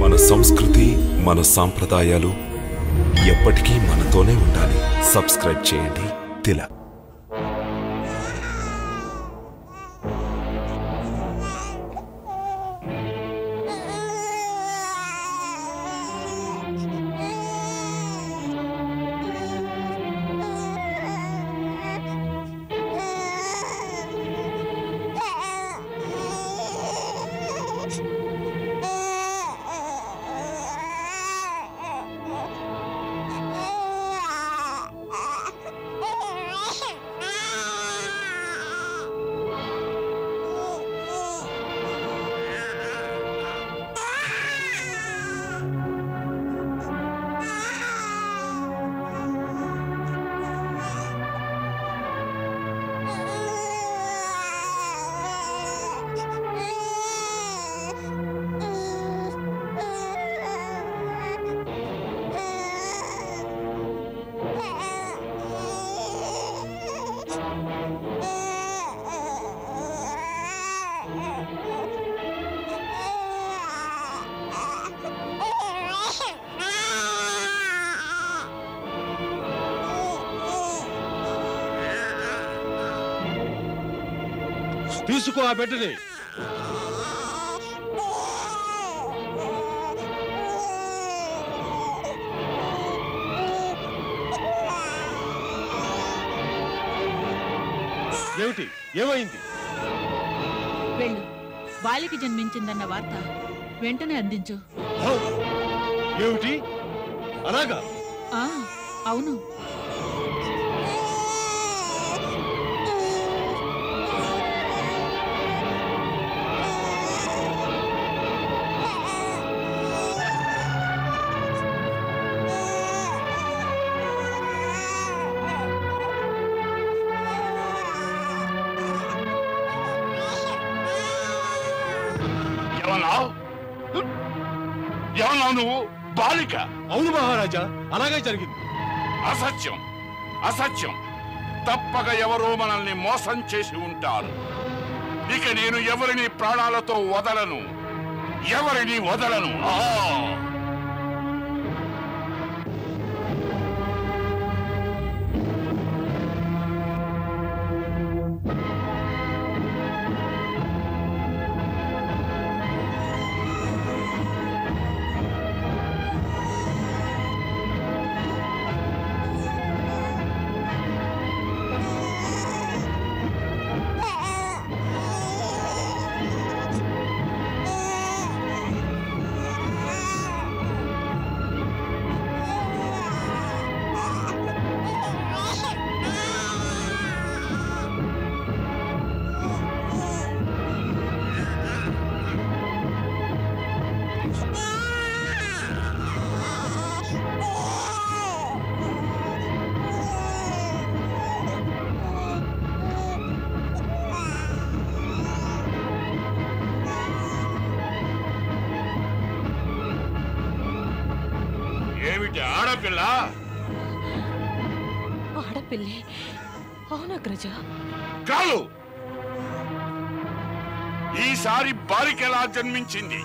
మన సంస్కృతి, మన సాంప్రదాయాలు ఎప్పటికీ మనతోనే ఉండాలి. సబ్స్క్రైబ్ చేయండి తిలక్. తీసుకో ఆ బిడ్డని. ఏమిటి, ఏమైంది? వెళ్ళు. బాలికి జన్మించిందన్న వార్త వెంటనే అందించు. ఏమిటి అలాగా? అవును. ఏమన్నావు నువ్వు? బాలిక? అవును మహారాజా, అలాగే జరిగింది. అసత్యం, అసత్యం. తప్పక ఎవరో మనల్ని మోసం చేసి ఉంటారు. ఇక నేను ఎవరిని ప్రాణాలతో వదలను, ఎవరిని వదలను. ఆడపిల్ల? ఆడపిల్లే. అవునగ్రజ. కాదు, ఈసారి బాలిక ఎలా జన్మించింది?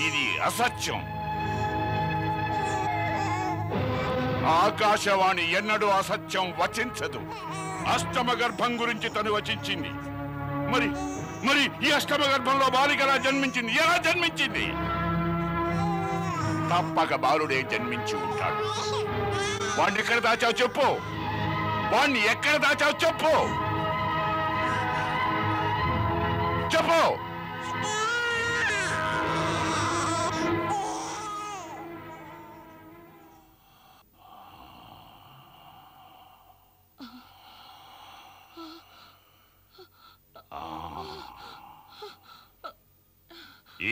ఇది అసత్యం. ఆకాశవాణి ఎన్నడూ అసత్యం వచించదు. అష్టమ గర్భం గురించి తను వచించింది. మరి మరి ఈ అష్టమ గర్భంలో బాలిక ఎలా జన్మించింది? ఎలా జన్మించింది? తప్పక బాలుడే జన్మించి ఉంటాడు. వాణ్ణి ఎక్కడ దాచావు చెప్పు. వాణ్ణి ఎక్కడ దాచావు చెప్పు. చెప్పు.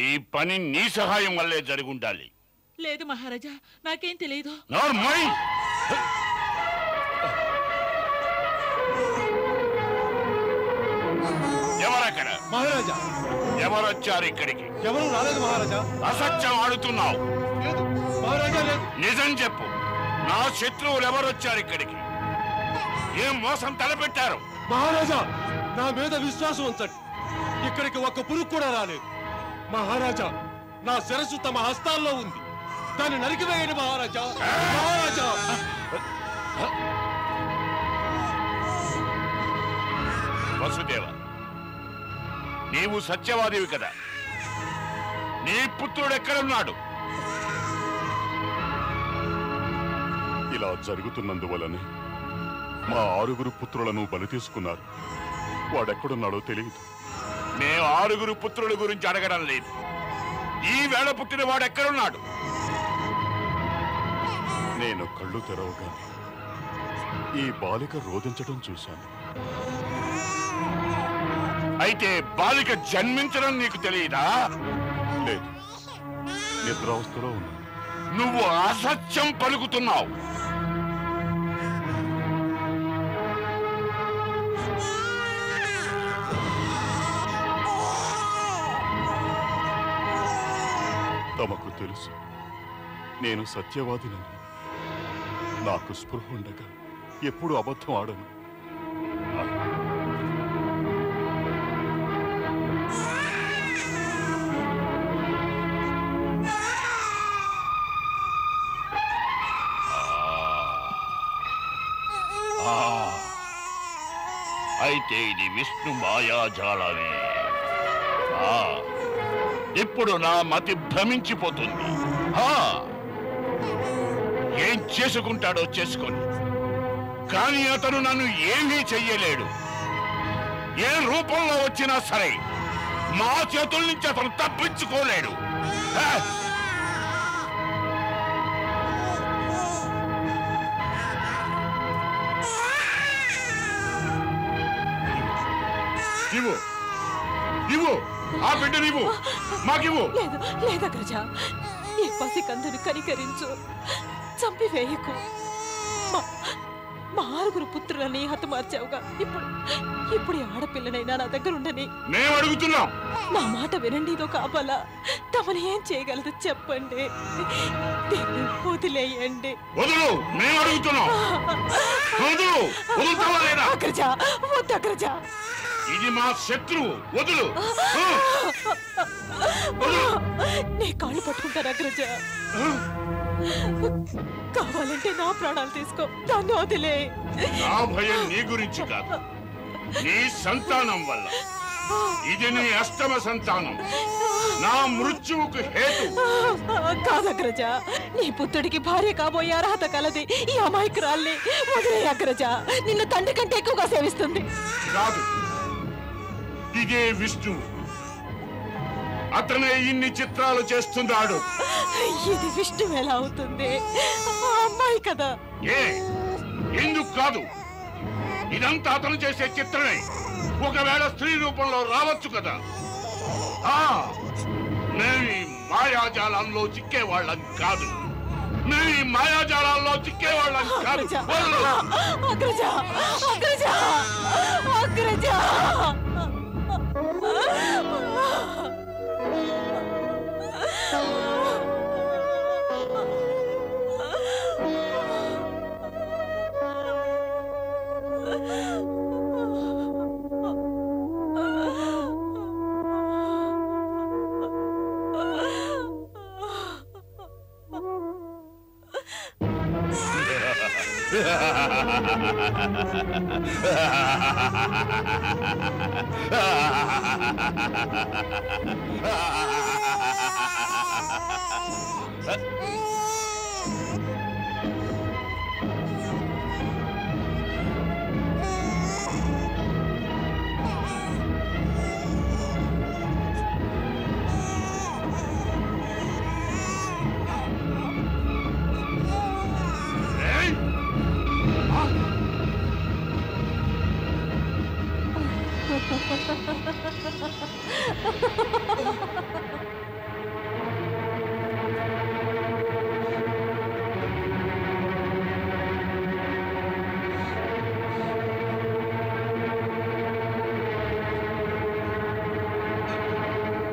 ఈ పని నీ సహాయం వల్లే జరుగుండాలి. లేదు మహారాజా, నాకేం తెలియదు. ఎవరక్కడ? మహారాజా, ఎవరొచ్చారు ఇక్కడికి? ఎవరు రాలేదు మహారాజా. అసత్యం ఆడుతున్నావు. లేదు మహారాజా, లేదు. నిజం చెప్పు. నా శత్రువులు ఎవరొచ్చారు ఇక్కడికి? ఏం మోసం తలపెట్టారు? మహారాజా, నా మీద విశ్వాసం ఉంచండి. ఇక్కడికి ఒక్క పురుగు కూడా రాలేదు. మహారాజా, నా శిరస్సు తమ హస్తాల్లో ఉంది. దాన్ని నరికివేయండి మహారాజా. మహారాజా, వసుదేవ, నీవు సత్యవాదివి కదా, నీ పుత్రుడు ఎక్కడున్నాడు? ఇలా జరుగుతున్నందువలనే మా 6 పుత్రులను బలి తీసుకున్నారు. వాడెక్కడున్నాడో తెలియదు. మేము 6 పుత్రుల గురించి అడగడం లేదు. ఈ వేళ పుట్టిన వాడు ఎక్కడున్నాడు? నేను కళ్ళు తెరవగానే ఈ బాలిక రోదించడం చూశాను. అయితే బాలిక జన్మించడం నీకు తెలియదా? లేదు, నిద్రావస్థలో ఉన్నాను. నువ్వు అసత్యం పలుకుతున్నావు. తమకు తెలుసు నేను సత్యవాదినని. నాకు స్పృహ ఉండగా ఎప్పుడు అబద్ధం ఆడను. అయితే ఇది విష్ణు మాయాజాలమే. ఇప్పుడు నా మతి భ్రమించిపోతుంది. ఏం చేసుకుంటాడో చేసుకొని, కానీ అతను నన్ను ఏమీ చెయ్యలేడు. ఏ రూపంలో వచ్చినా సరే మా చేతుల నుంచి అతను తప్పించుకోలేడు. ఇవ్వు, ఇవ్వు, ఆ బిడ్డ నీవు మాకివ్వు. లేదు లేదు అగ్రజ, ఈ పసికందుని కనికరించు, చంపివేయకు. మా 6 పుత్రులని హతమార్చావుగా, ఇప్పుడు ఆడపిల్లనైనా నా దగ్గర ఉండని. మేము అడుగుతున్నాం. నా మాట వినండి, ఇదో కాపలా. తమని ఏం చేయగలదు చెప్పండి, దీన్ని వదిలేయండి. వదులు, మేము అడుగుతున్నాం. వదులు, వదులుతావా లేదా? అగ్రజ, వద్దు అగ్రజ. ఇది మా శత్రువు, వదులు. నీ కాళ్ళు పట్టుకుంటారు అగ్రజ. కావాలంటే నా ప్రాణాలు తీసుకో, దాన్ని వదిలే. నా భయం నీ గురించి కాదు, నీ సంతానం వల్ల. ఇది నీ అష్టమ సంతానం, నా మృత్యువుకు హేతు. కాదు అగ్రజ, నీ పుత్రుడికి భార్య కాబోయే అర్హత కలది ఈ అమాయకురాల్ని. వదిలే అగ్రజ, నిన్ను తండ్రి కంటే ఎక్కువగా సేవిస్తుంది. కాదు, ఇదే విష్ణు. అతనే ఇన్ని చిత్రాలు చేస్తున్నాడు. ఇది విష్ణు ఎలా అవుతుంది? అమ్మాయి కదా. ఎందుకు కాదు? ఇదంతా అతను చేసే చిత్రమే. ఒకవేళ స్త్రీ రూపంలో రావచ్చు కదా. మేము ఈ మాయాజాలంలో చిక్కేవాళ్ళం కాదు. మేము ఈ మాయాజాలాల్లో చిక్కేవాళ్ళం కాదు. అగ్రజ, అగ్రజ, అగ్రజ.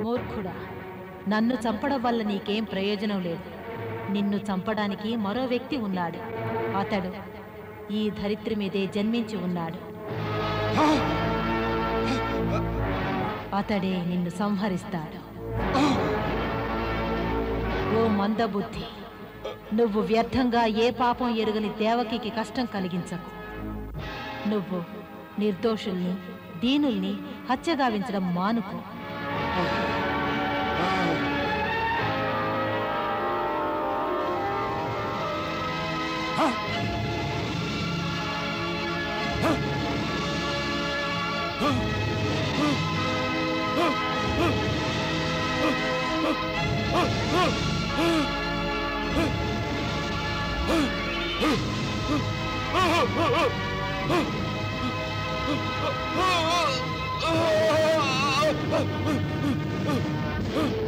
మూర్ఖుడా, నన్ను చంపడం వల్ల నీకేం ప్రయోజనం లేదు. నిన్ను చంపడానికి మరో వ్యక్తి ఉన్నాడు. అతడు ఈ ధరిత్రి మీదే జన్మించి ఉన్నాడు. అతడే నిన్ను సంహరిస్తాడు. ఓ మందబుద్ధి, నువ్వు వ్యర్థంగా ఏ పాపం ఎరుగని దేవకికి కష్టం కలిగించకు. నువ్వు నిర్దోషుల్ని, దీనుల్ని హత్యగావించడం మానుకో. Oh!